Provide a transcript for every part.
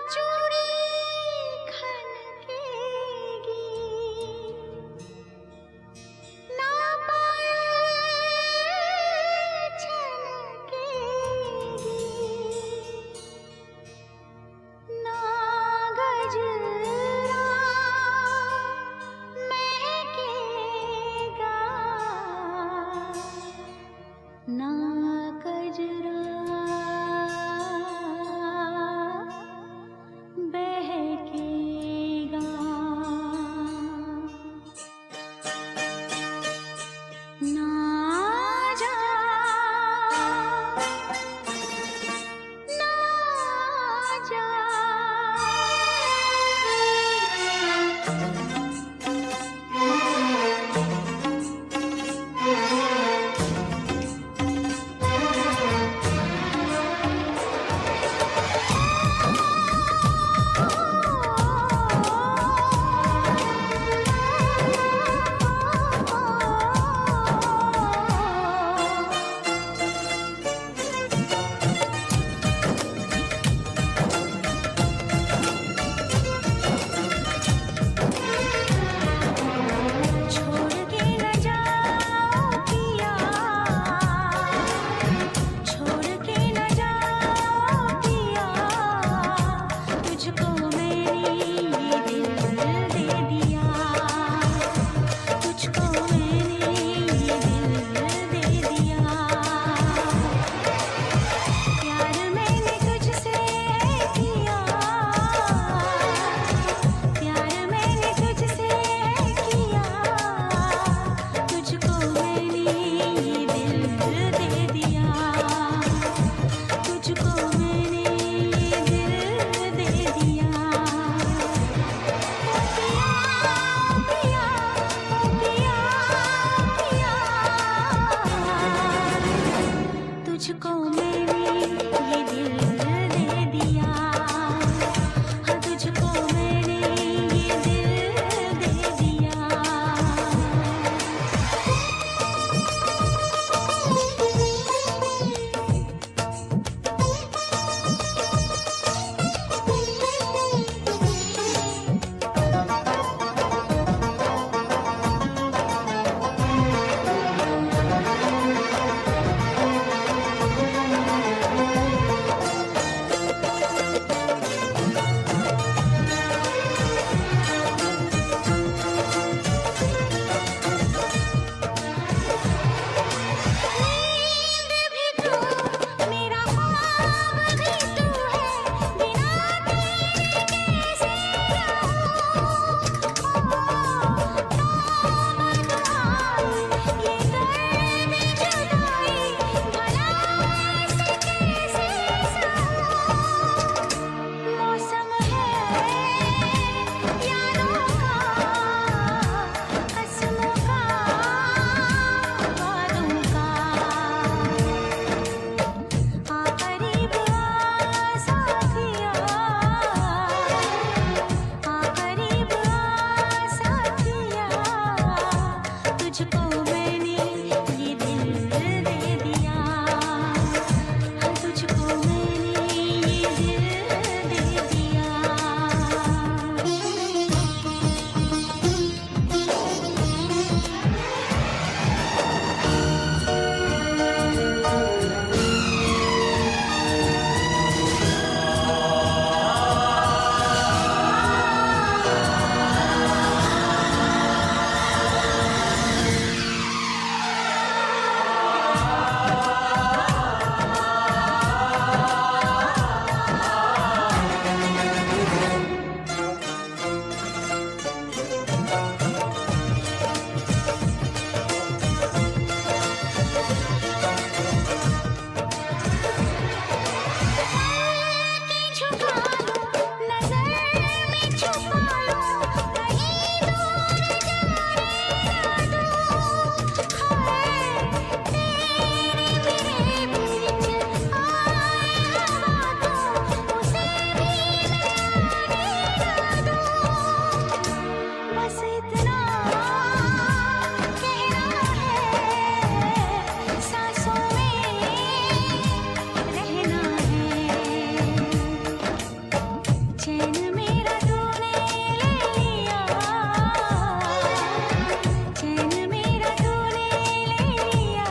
चूड़ी खनकेगी, ना पायल छनकेगी, ना गजरा महकेगा, ना गजरा बहकेगा। ना जा, ना जा, तुझको मैंने ये दिल दे दिया, हाँ तुझको मैंने ये दिल दे दिया। चैन मेरा तूने ले लिया, चैन मेरा तूने ले लिया,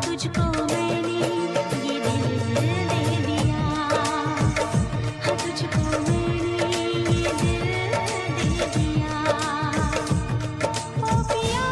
तुझको मैंने ये दिल दे दिया, हाँ तुझको मैंने ये दिल दे दिया। ओ पिया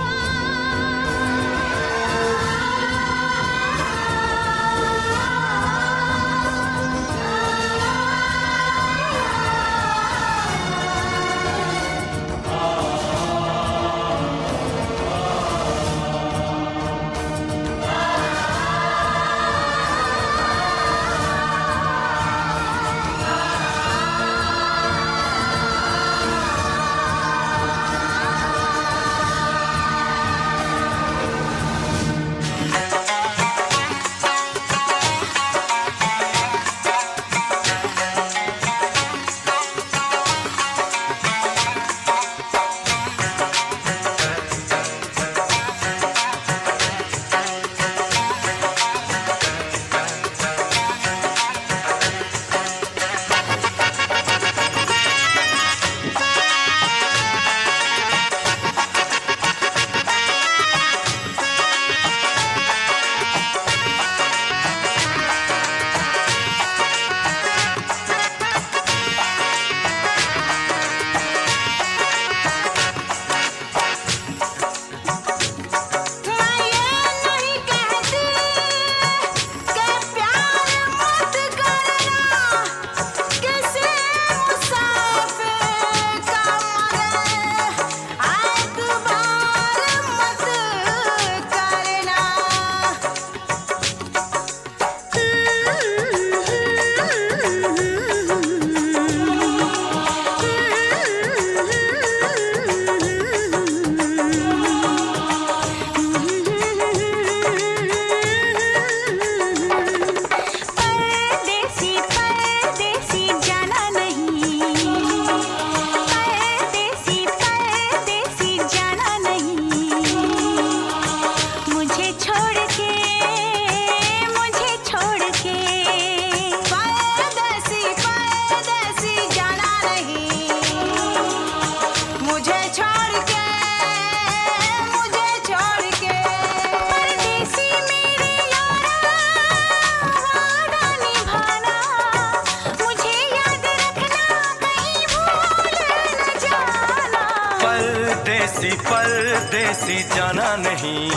परदेसी जाना नहीं,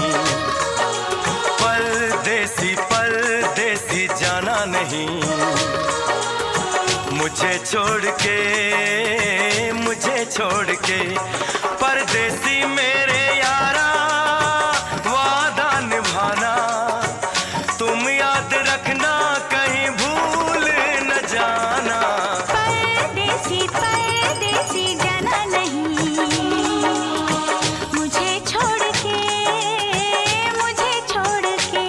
परदेसी परदेसी जाना नहीं, मुझे छोड़ के परदेसी मेरे यारा वादा निभाना, तुम याद रखना कहीं भूल न जाना। परदेसी परदेसी जाना नहीं, मुझे छोड़ के मुझे छोड़ के।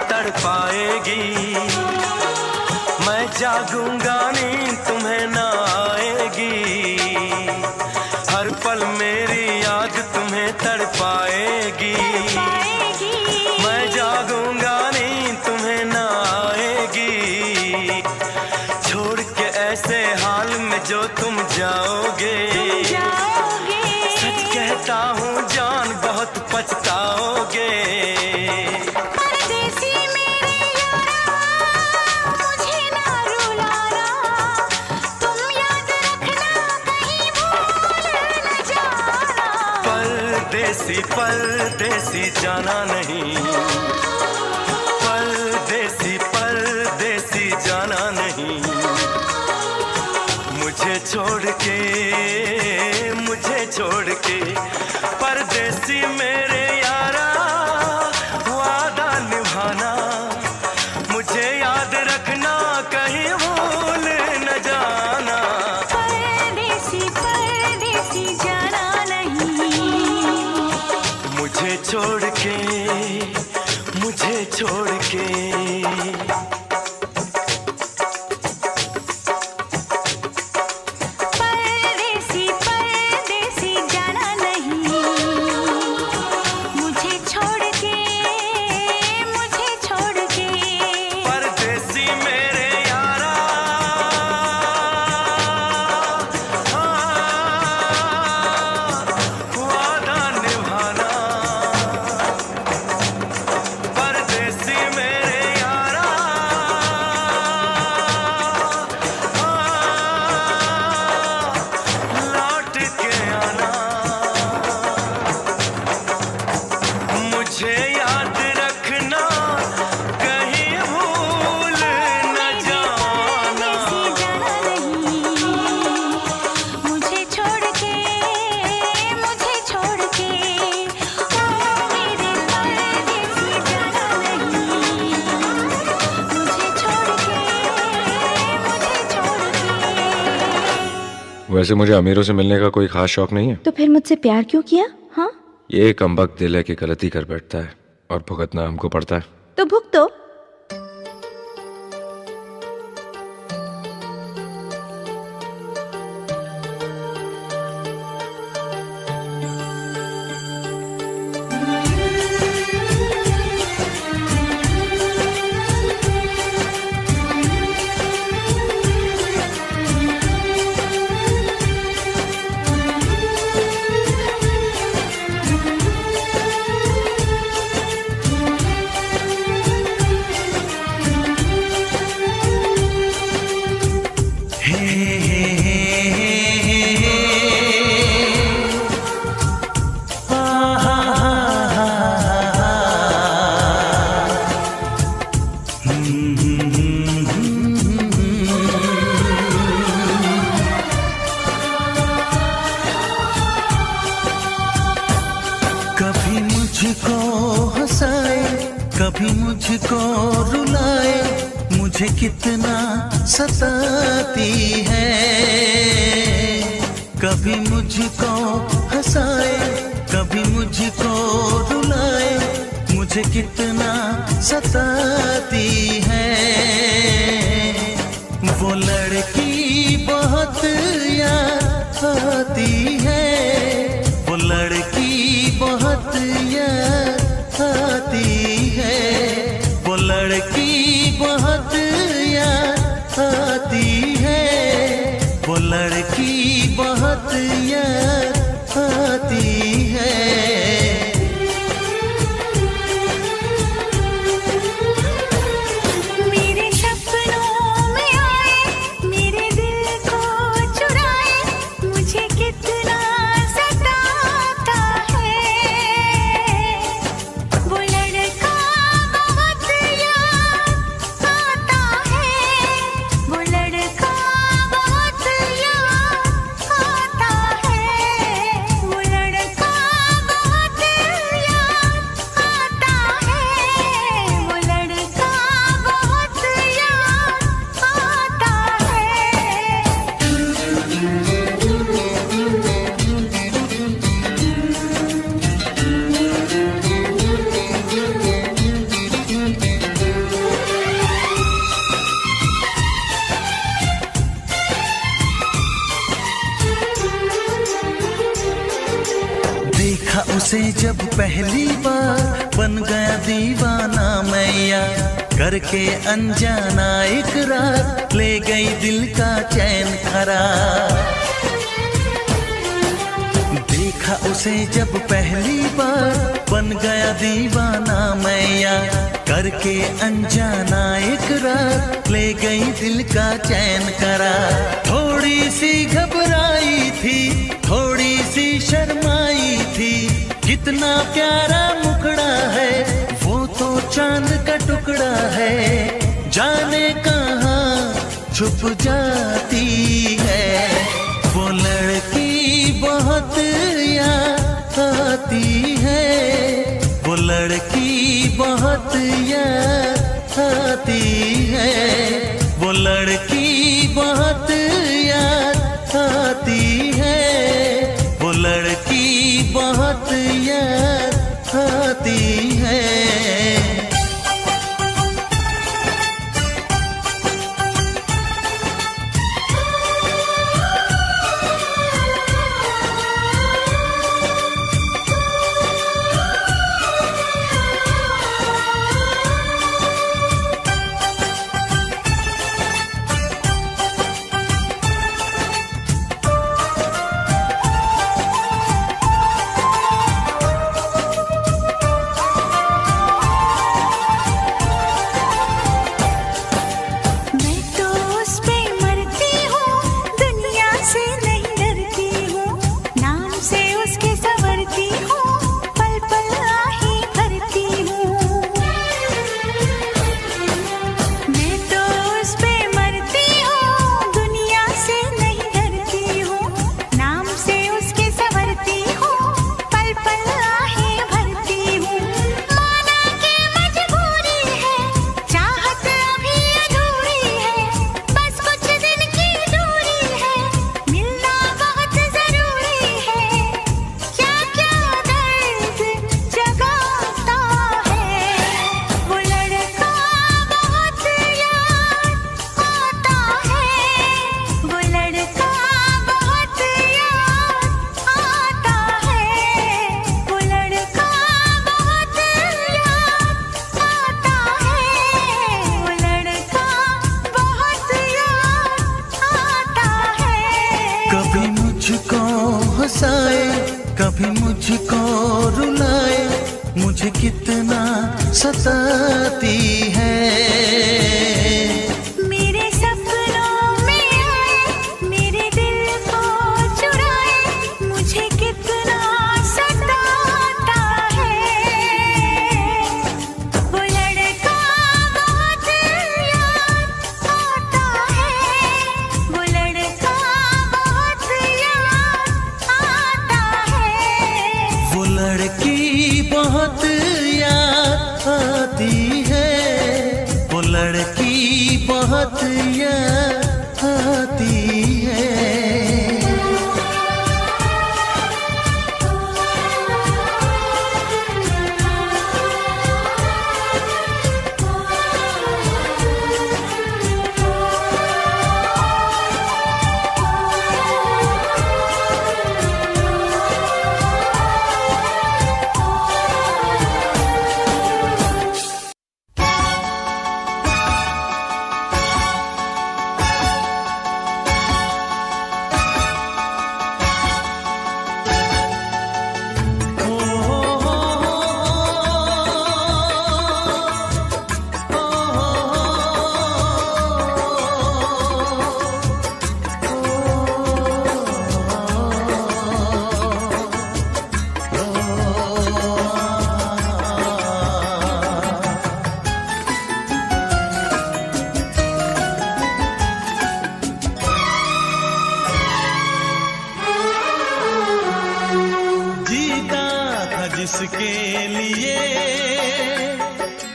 तड़पाएगी। मैं जागूंगा नींद तुम्हें ना आएगी, हर पल मेरी याद तुम्हें तड़पाएगी। मैं जागूंगा नींद तुम्हें ना आएगी, छोड़ के ऐसे हाल में जो तुम जाओगे। सच कहता हूँ जान बहुत पछताओगे। परदेसी मेरे यारा मुझे ना रुलाना, तुम याद रखना कहीं भूल न जाना। परदेसी परदेसी जाना नहीं, परदेसी परदेसी जाना नहीं। मुझे छोड़ के, मुझे छोड़ के परदेसी मेरे यारा वादा निभाना, मुझे याद रखना कहीं भूल न जाना। परदेसी परदेसी जाना नहीं, मुझे छोड़ के, मुझे छोड़ के। वैसे मुझे अमीरों से मिलने का कोई खास शौक नहीं है। तो फिर मुझसे प्यार क्यों किया? हाँ, ये कमबख्त दिल है कि गलती कर बैठता है और भुगतना हमको पड़ता है। तो भुगतो। कभी मुझको हंसाए, कभी मुझको रुलाए, मुझे कितना सताती है। कभी मुझको हंसाए, कभी मुझको रुलाए, मुझे कितना सताती है। वो लड़की बहुत याद आती है, वो लड़की बहुत याद आती है, वो लड़की बहुत याद आती है, वो लड़की बहुत याद आती है। उसे जब पहली बार बन गया दीवाना मैया, करके अनजाना इकरार ले गई दिल का चैन करार। देखा उसे जब पहली बार बन गया दीवाना मैया, करके अनजाना इकरार ले गई दिल का चैन करार। थोड़ी सी घबराई थी, थोड़ी सी शर्माई थी, कितना प्यारा मुखड़ा है वो तो चांद का टुकड़ा है, जाने कहाँ छुप जाती है। वो लड़की बहुत याद आती है, वो लड़की बहुत याद आती है, वो लड़की बहुत याद आती है, वो लड़की बहुत याद आती है। कभी मुझको रुलाए, मुझे कितना सताती है। मेरे सपनों में आए, मेरे दिल को चुराए, मुझे कितना सताता है। वो लड़का बहुत याद आता है, वो लड़का बहुत याद आता है। वो लड़की बहुत याद आती है, वो लड़की बहुत याद आती है।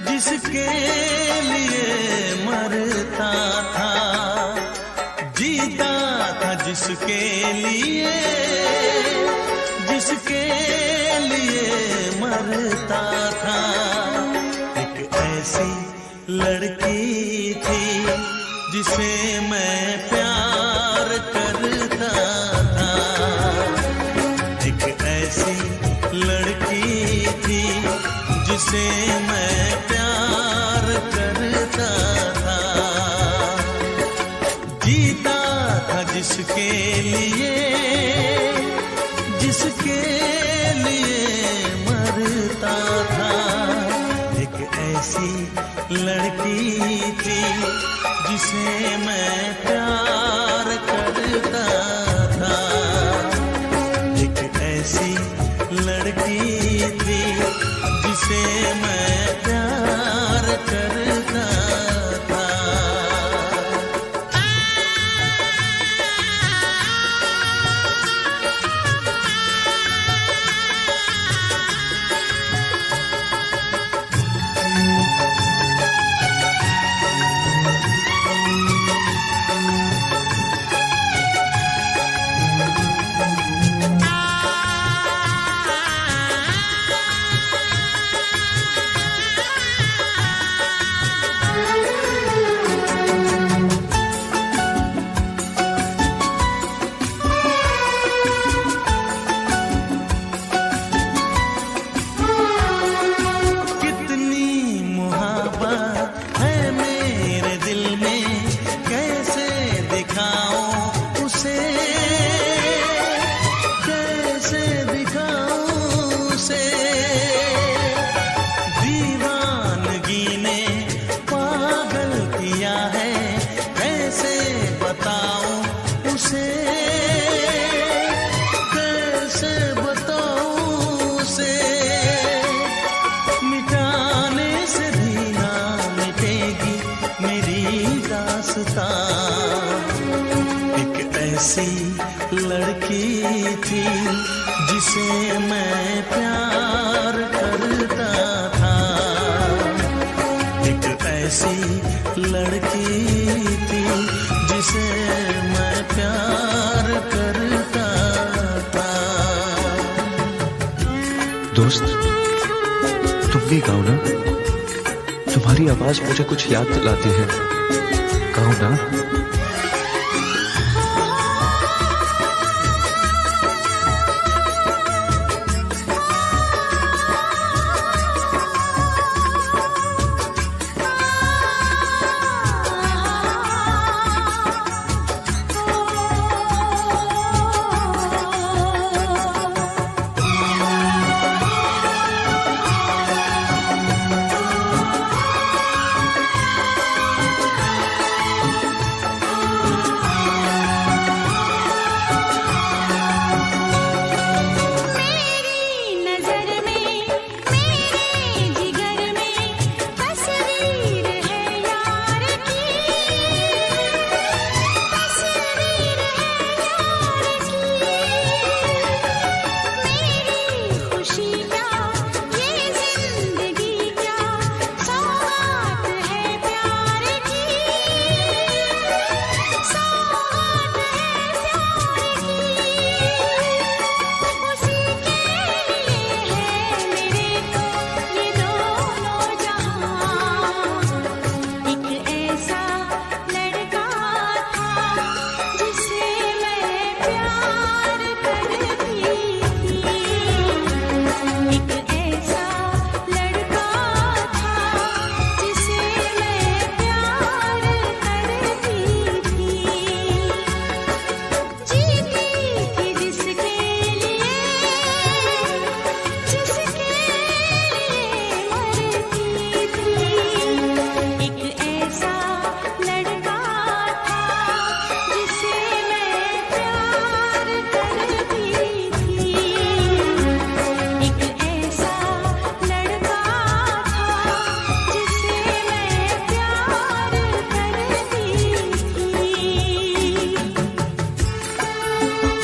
जिसके लिए मरता था, जीता था जिसके लिए मरता था। एक ऐसी लड़की थी जिसे मैं प्यार करता था, एक ऐसी लड़की जिसे मैं प्यार करता था, जीता था जिसके लिए, जिसके लिए मरता था। एक ऐसी लड़की थी जिसे मैं प्यार करता था, एक ऐसी लड़की थी जिसे मैं प्यार करता था। एक ऐसी लड़की थी जिसे मैं प्यार करता था, एक ऐसी लड़की थी जिसे मैं प्यार करता था। दोस्त, तुम भी गाओ ना, तुम्हारी आवाज मुझे कुछ याद दिलाती है, गाओ ना।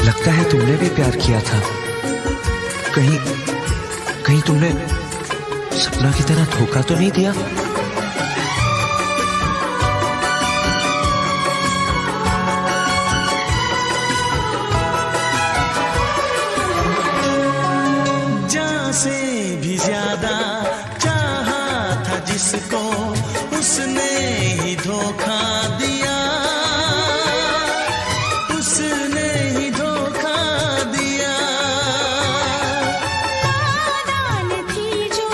लगता है तुमने भी प्यार किया था, कहीं तुमने सपना की तरह धोखा तो नहीं दिया? जान से भी ज्यादा चाहा था जिसको, उसने ही धोखा दिया, उसने ही धोखा दिया। नादान थी जो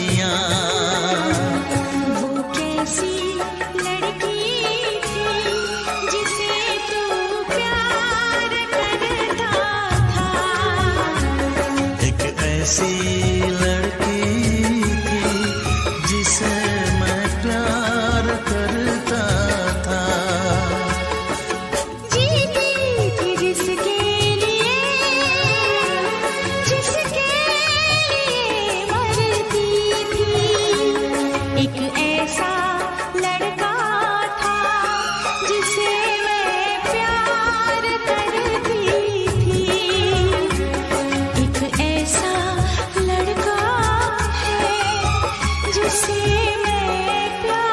सदियां। वो कैसी लड़की थी जिसे तू प्यार करता था। एक ऐसी लड़की थी जिसे मैं प्यार करता था। जीती थी जिसके लिए मरती थी। एक ऐसा लड़का था जिसे मैं प्यार करती थी। एक ऐसा लड़का है जिसे मैं प्यार।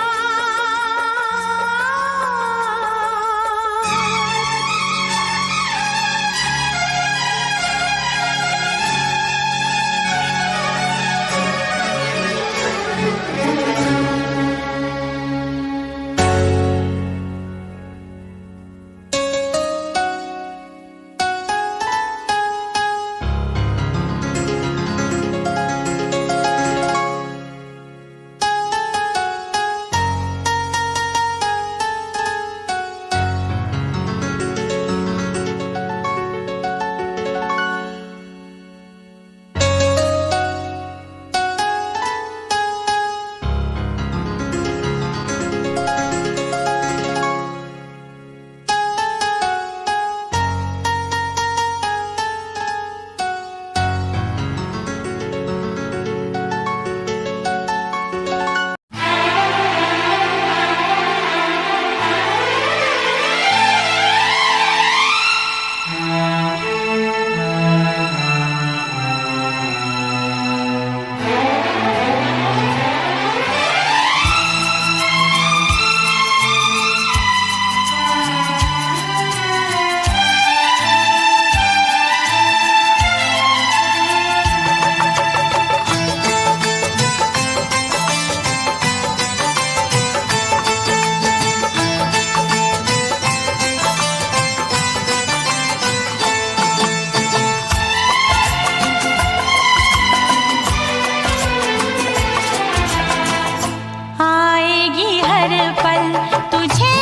आएगी हर पल तुझे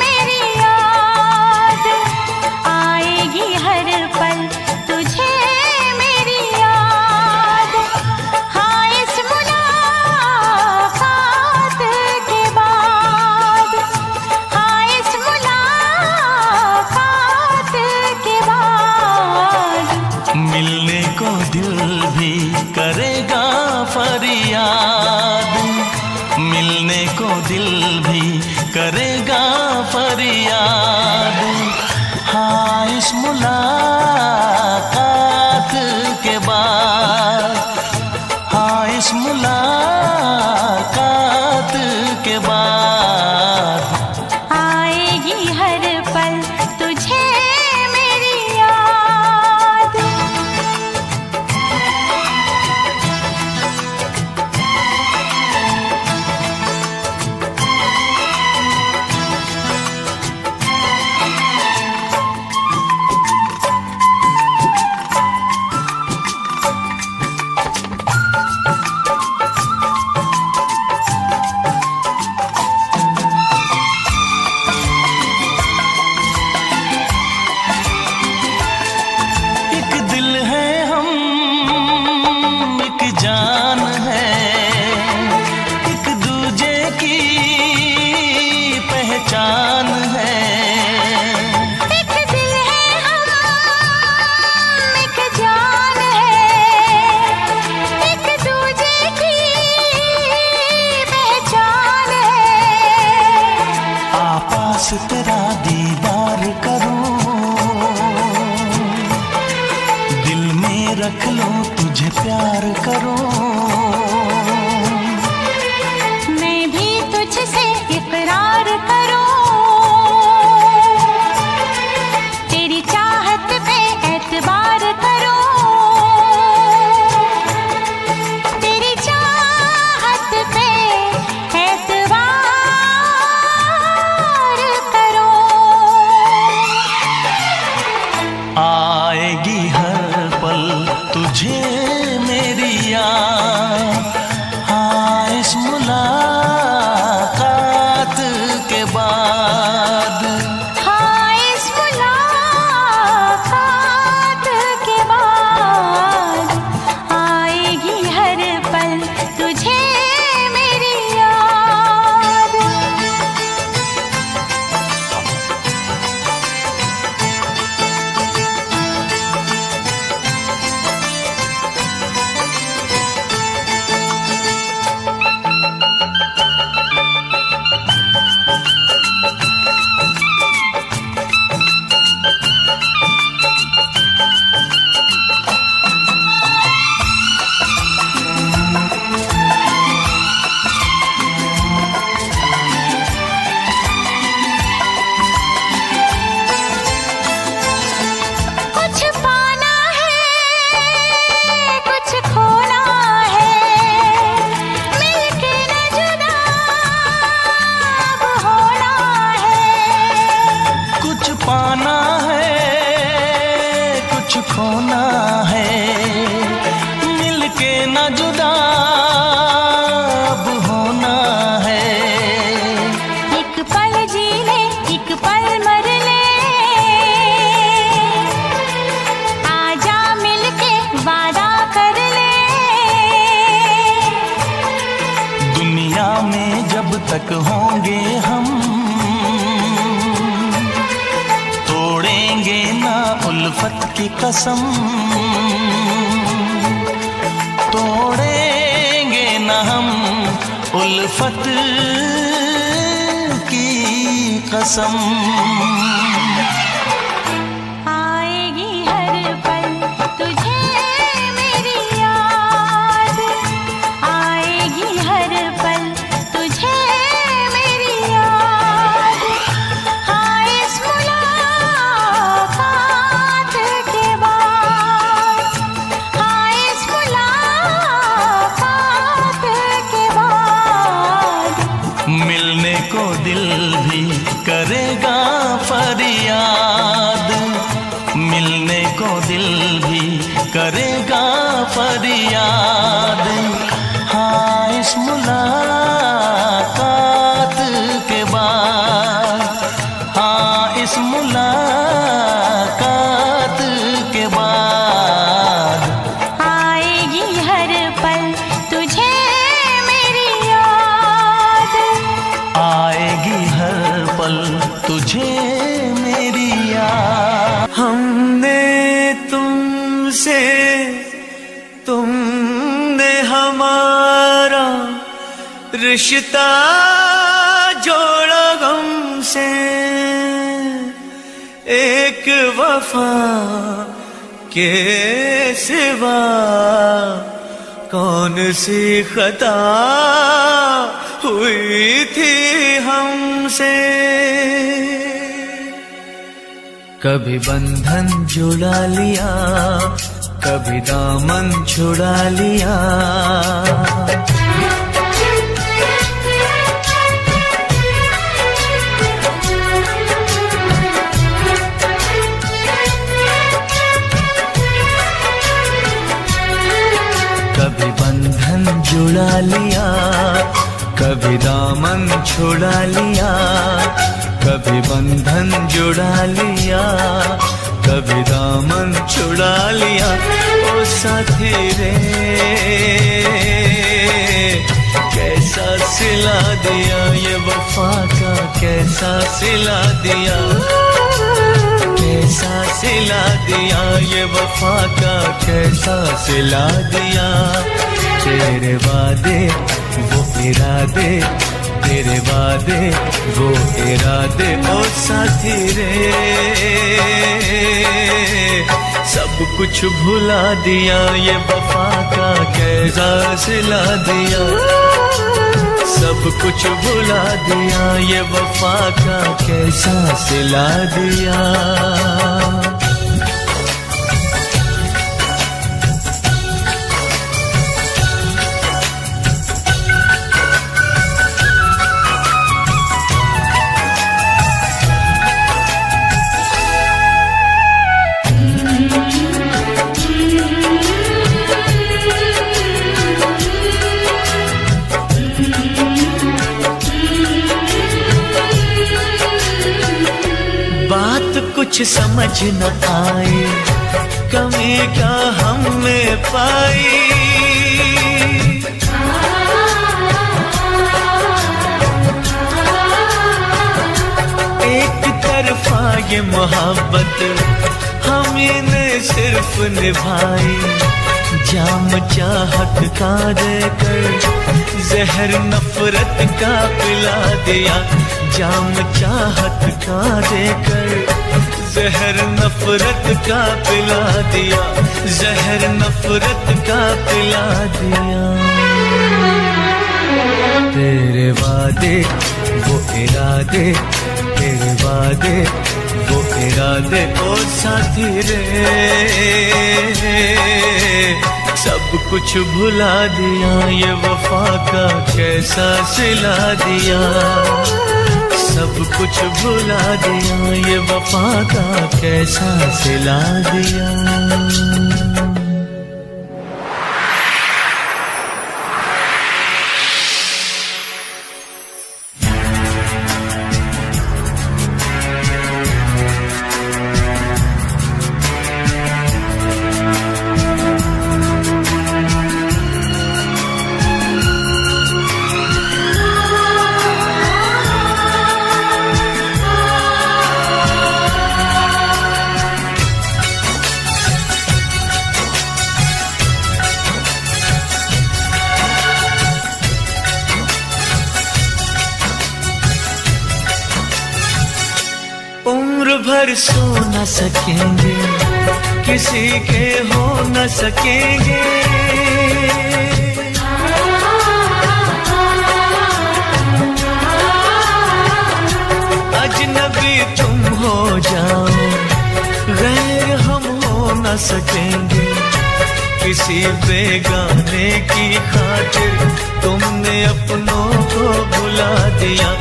मेरी याद। आएगी हर पल तुझे मेरी याद। हाँ इस मुलाकात के बाद। हाँ इस मुलाकात के बाद। मिलने को दिल भी करेगा फरियाद। मिलने को दिल भी करेगा फरियाद। हाँ इस मुलाकात के बाद। हाँ इस मुलाकात के बाद। आएगी हर पल तुझे मेरी याद। एक दिल है हम, एक जान है, एक दूजे की पहचान है। एक दिल है हम, एक जान है, एक दूजे की पहचान है। आपास तेरा दीदार करूं, दिल में रख लो तुझे प्यार करूं। मैं भी तुझसे इकरार करूं। तेरी चाहत पे एतबार करूं। तेरी चाहत पे एतबार करूं। आएगी हर पल तुझे मेरी याद। दुनिया में जब तक होंगे हम, तोड़ेंगे ना उल्फत की कसम, तोड़ेंगे ना हम उल्फत की कसम। आएगी हर पल तुझे मेरी याद, आएगी हर पल तुझे मेरी याद। हाँ इस मुलाकात के बाद, हाँ इस मुलाकात के बाद मिलने को दिल भी करेगा फरियाद, मिलने को दिल भी करेगा फरियाद। हाँ इस मुलाकात के बाद, हाँ इस मुलाकात के बाद आएगी हर पल तुझे मेरी याद, आएगी हर पल तुझे मेरी याद। हमने तुमसे, तुमने हमारा रिश्ता जोड़ा गम से, एक वफा के सिवा कौन सी खता हुई थी हमसे। कभी बंधन जुड़ा लिया, कभी दामन छुड़ा लिया, कभी बंधन जुड़ा लिया, कभी दामन छुड़ा लिया, कभी बंधन जुड़ा लिया, कभी दामन छुड़ा लिया। ओ साथी रे कैसा सिला दिया ये वफा का, कैसा सिला दिया, कैसा सिला दिया ये वफा का, कैसा सिला दिया। तेरे वादे वो इरादे, तेरे वादे वो इरादे, ओ साथी रे सब कुछ भुला दिया ये वफा का, कैसा सिला दिया। सब कुछ भुला दिया ये वफा का, कैसा सिला दिया। कुछ समझ न आए, कमी का हम में पाई, एक तरफा ये मोहब्बत हमी ने सिर्फ निभाई। जाम चाहत का देकर जहर नफरत का पिला दिया, जाम चाहत का देकर जहर नफरत का पिला दिया, जहर नफरत का पिला दिया। तेरे वादे वो इरादे, तेरे वादे वो इरादे, ओ साथी रे सब कुछ भुला दिया ये वफा का, कैसा सिला दिया। सब कुछ भुला दिया ये वफा का, कैसा सिला दिया। भर सो न सकेंगे, किसी के हो न सकेंगे। अजनबी तुम हो जाओ, गैर हम हो न सकेंगे। किसी बेगाने की खातिर तुमने अपनों को भुला दिया,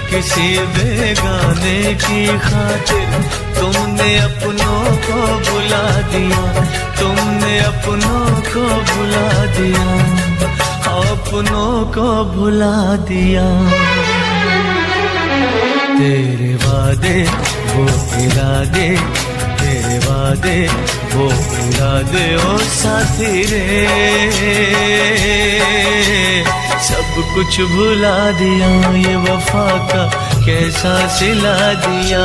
किसी बेगाने की खातिर तुमने अपनों को भुला दिया, तुमने अपनों को भुला दिया, अपनों को भुला दिया। तेरे वादे वो इरादे, तेरे वादे वो इरादे ओ साथी रे, सब कुछ भुला दिया। ये वफा का कैसा सिला दिया,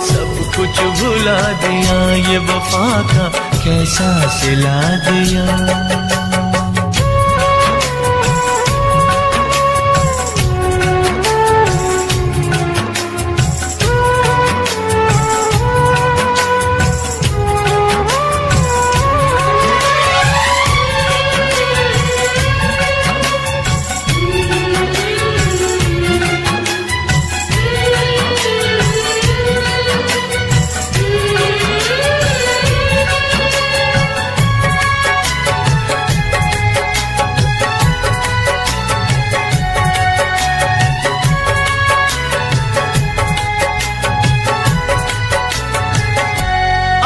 सब कुछ भुला दिया। ये वफा का कैसा सिला दिया।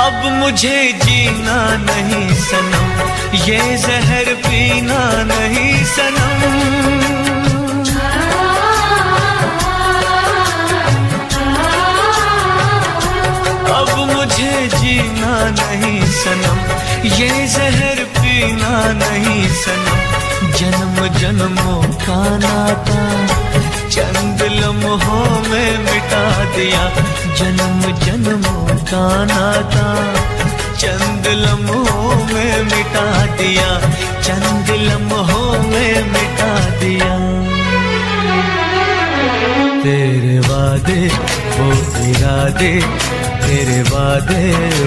अब मुझे जीना नहीं सनम, ये जहर पीना नहीं सनम। अब मुझे जीना नहीं सनम, ये जहर पीना नहीं सनम। जन्म जन्मों का नाता चंद लम्हों में मिटा दिया, जन्म जन्मों का नाता चंद लम्हों में मिटा दिया, चंद लम्हों में मिटा दिया। तेरे वादे वो इरादे, तेरे वादे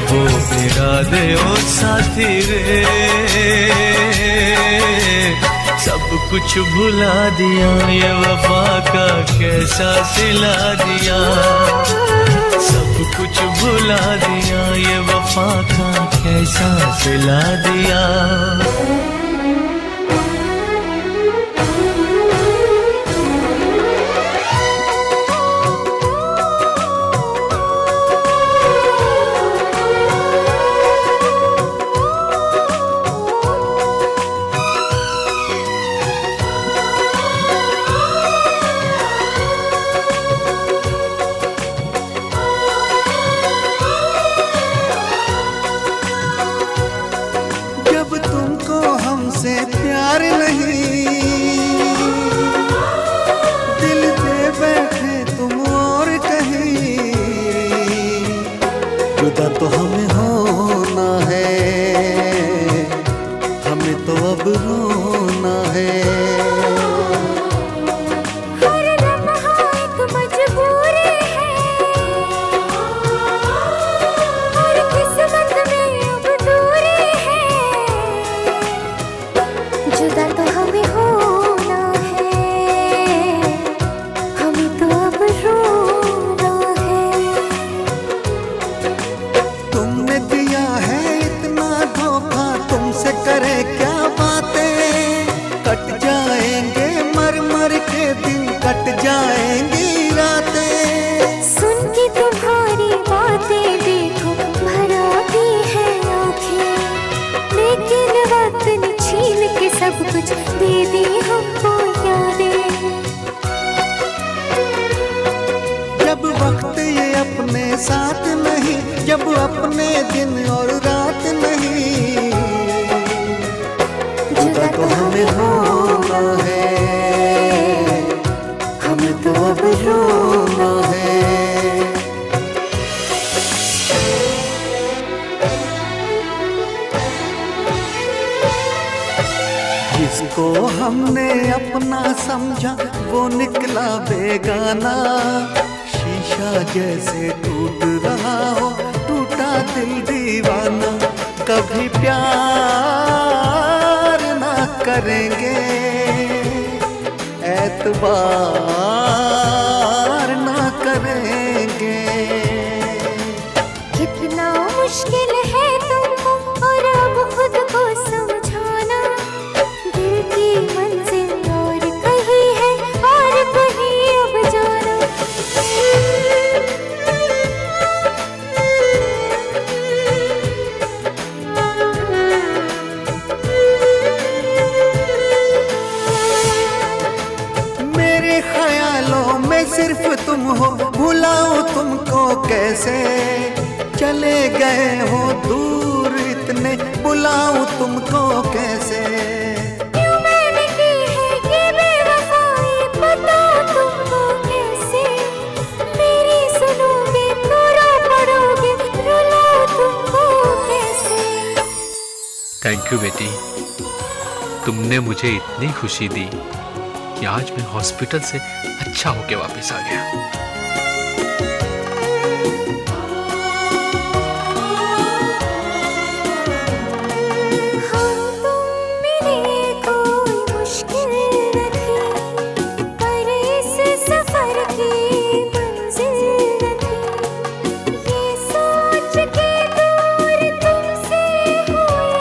वो इरादे ओ साथी रे, सब कुछ भुला दिया। ये वफा का कैसा सिला दिया, सब कुछ भुला दिया। ये वफा का कैसा सिला दिया। प्यार नहीं, दिल दे बैठे तुम और कहीं, जुदा तो हमें होना है, हमें तो अब रोना है। हर लम्हा एक मजबूरी है, हर किस्मत में अब दूरी है। जुदा तो हमें होना है, हमें तो अब रोना है। तुमने दिया है इतना धोखा, तुमसे करे क्या बातें। कट जाएंगे मर मर के दिन, कट जाएंगी रातें। सुन के तुम्हारी बातें देखो भर आती है आँखें, लेकिन वक्त ने छीन के सब कुछ दे दी हमको यादें। जब वक्त ये अपने साथ नहीं, जब अपने दिन और रात नहीं, जुदा तो हमें होना है, हमें तो अब रोना है। जिसको हमने अपना समझा वो निकला बेगाना, शीशा जैसे टूट रहा हो, टूटा दिल दीवाना। कभी प्यार ना करेंगे, एतबार ना करेंगे। कितना मुश्किल है तुमको और अब खुद को समझाना। दिल की मंजिल और कहीं है और कहीं अब जाना। मेरे ख्यालों में सिर्फ तुम हो, भुलाऊं तुमको कैसे। चले गए हो दूर इतने, बुलाऊं तुमको कैसे। क्यों मैंने की है ये बेवफाई, बताओ तुमको कैसे। मेरी सुनोगे तो रो पड़ोगे, रुलाऊं तुमको कैसे। थैंक यू बेटी, तुमने मुझे इतनी खुशी दी कि आज मैं हॉस्पिटल से अच्छा होके वापस आ गया। हम तुम मिले कोई मुश्किल न थी, पर इस सफर की मंजिल न थी। ये सोच के दूर तुमसे हुए,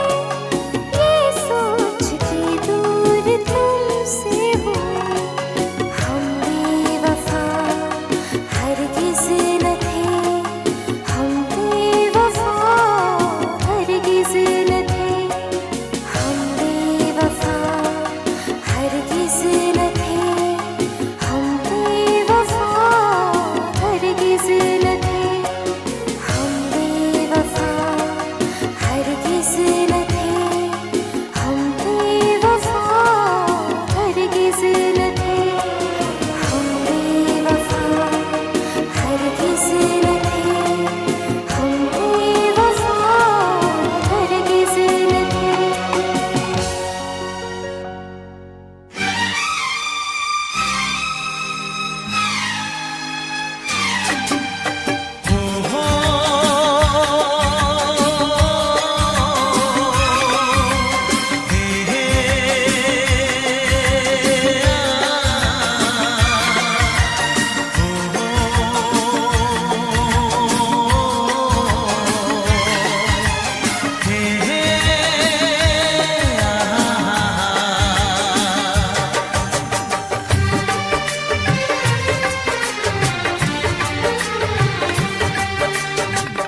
ये सोच के दूर तुमसे हुए। हम बेवफा हरगिज़ न थे, हम बेवफा हरगिज़ न थे। हम बेवफा हरगिज़ न थे, हम बेवफा हरगिज़ न थे। हम बेवफा हरगिज़ न थे, हम बेवफा हरगिज़ न थे। हम बेवफा हरगिज़ न थे, हम बेवफा हरगिज़ न थे।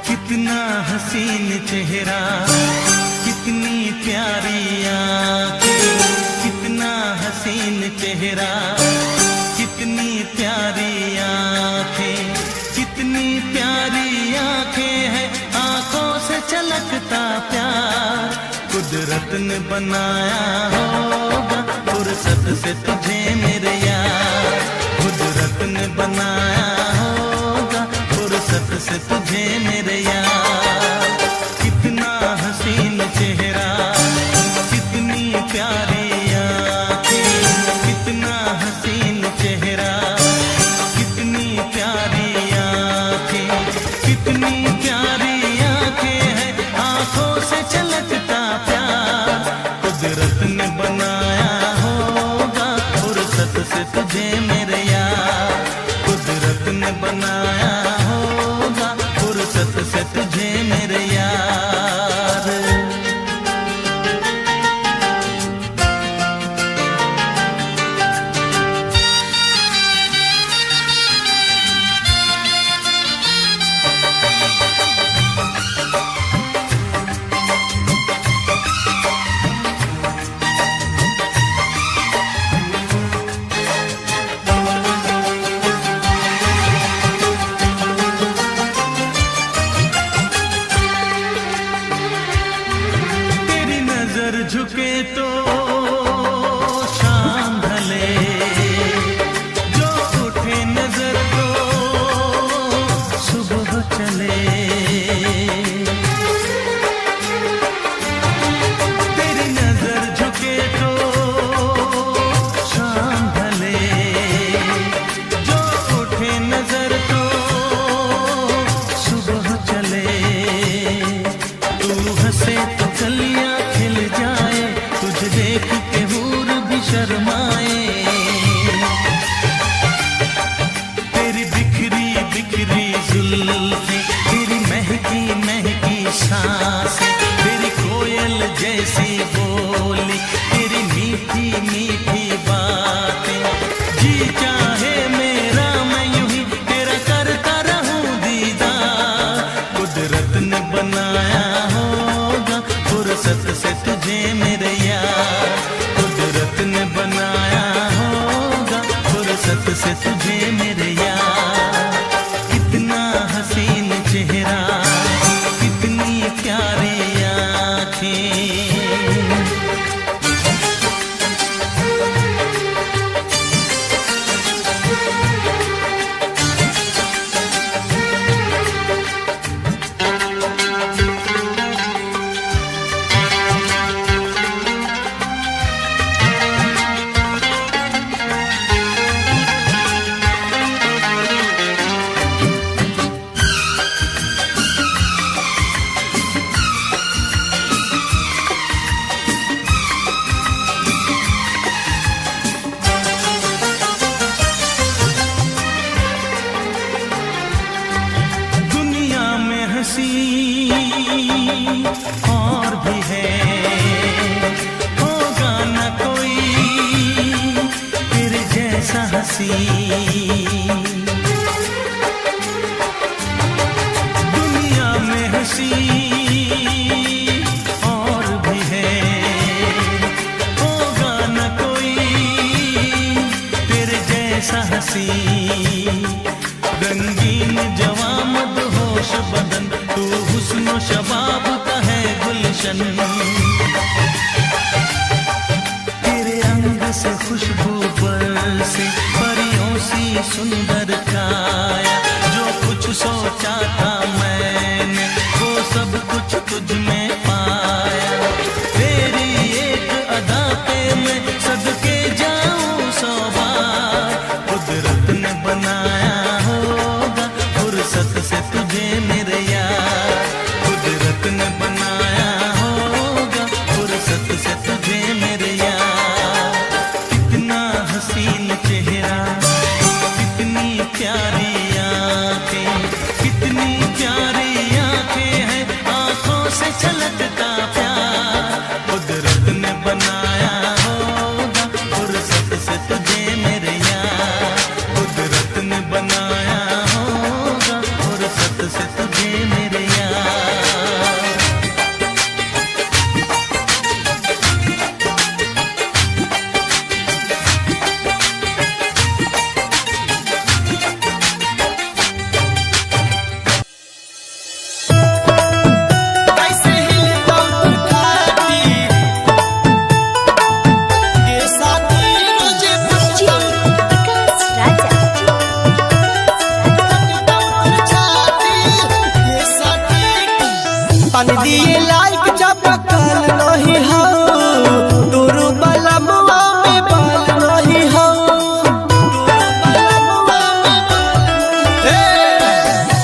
कितना हसीन चेहरा, कितनी प्यारी आंखें। कितना हसीन चेहरा, कितनी प्यारी आंखें। कितनी प्यारी आंखें हैं, आंखों से छलकता प्यार। कुदरत ने बनाया होगा फुर्सत से तुझे मेरे यार। कुदरत ने बनाया होगा फुर्सत से तुझे मेरे यार। कितना हसीन चेहरा, कितनी प्यारी आंखें। कितना हसीन चेहरा, कितनी प्यारी आंखें। कितनी प्यारी आंखें हैं, आंखों से छलकता प्यार। कुदरत ने बनाया होगा फुर्सत से तुझे मेरे यार। कुदरत ने बनाया होगा फुर्सत से तुझे मेरे यार। फुर्सत से तुझे मेरे यार। कितना हसीन चेहरा, कितनी प्यारी आँखें। और भी है, होगा न कोई तेरे जैसा हंसी। दुनिया में हंसी और भी है, होगा न कोई तेरे जैसा हंसी। रंगीन जवां मदहोश बदन, तू हुस्न शबाब का है गुलशन। तेरे अंग से खुशबू बरसे, परियों सी सुंदर काया। जो कुछ सोचा था मैंने, वो सब कुछ तुझ में पाया। तेरी एक अदा पे मैं सदके जाऊं 100 बार। कुदरत ने बनाया होगा फुर्सत से तुझे मेरे यार। कुदरत ने बनाया होगा फुर्सत से तुझे मेरे यार। कितना हसीन चेहरा, कितनी प्यारी आँखें, कितनी प्यारी आँखें हैं, आँखों से छलकता प्यार। कुदरत ने बनाया होगा फुर्सत से तुझे मेरे यार। कुदरत ने बनाया होगा फुर्सत से तुझे मेरे यार। पानी दिए लाइक चपकल नहीं हो, दूर बलमुआ में बाल नहीं हो।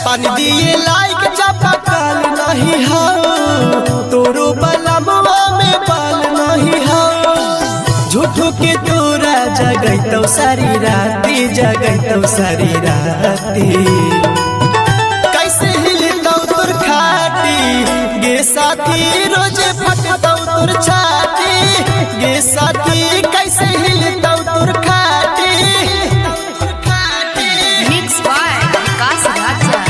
पानी दिए लाइक चपकल नहीं हो, दूर बलमुआ में बाल नहीं हो। झूठो के तोरा जगैतो सारी राती, जगैतो सारी राती। गे साथी रोज फटतौ तोर छाती, गे साथी कैसे हिलतौ तोर खाटी। मिक्स बाय विकास राजा।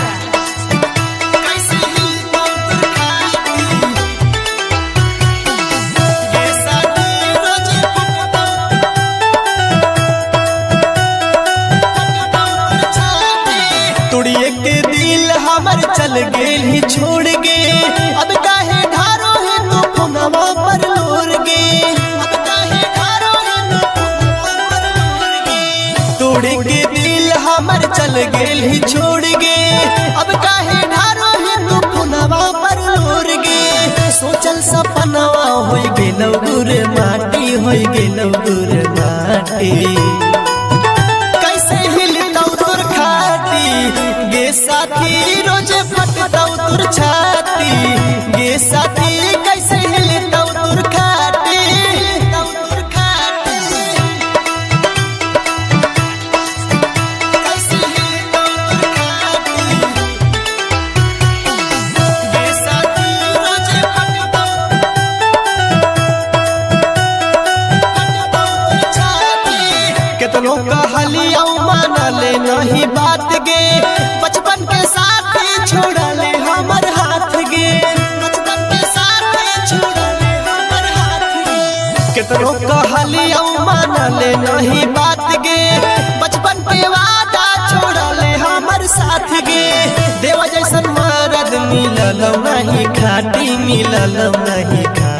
कैसे हिलतौ तोर खाटी, गे साथी रोज फटतौ तोर छाती। तोड़िए के दिल हमर चल गेल ही छोड़ गे, अब काहे ढारो है तू पुनवा पर लोर गे। अब काहे ढारो है तू पुनवा पर लोर गे। तोड़े के दिल हमर चल गेल ही छोड़ गे, अब काहे ढारो है तू पुनवा पर लोर गे। सोचल सपनवा होई गेलौ दूर माटी, होई गेलौ दूर माटी। कैसे हिलतौ तोर खाटी, गे साथी रोज फटतौ तोर छाती, गे साथी कैसे हिलतौ तोर खाटी। कैसे हिलतौ तोर खाटी, गे साथी रोज फटतौ तोर छाती। केतनो कहलियौ माना ले नहीं बात गे, बचपन के साथ छोड़ा ले हमर हाथ गे। बचपन के साथ छोड़ा ले हमर हाथ गे। केतनो कहलियौ माना ले नहीं बात गे, बचपन माटी मिलल नहीं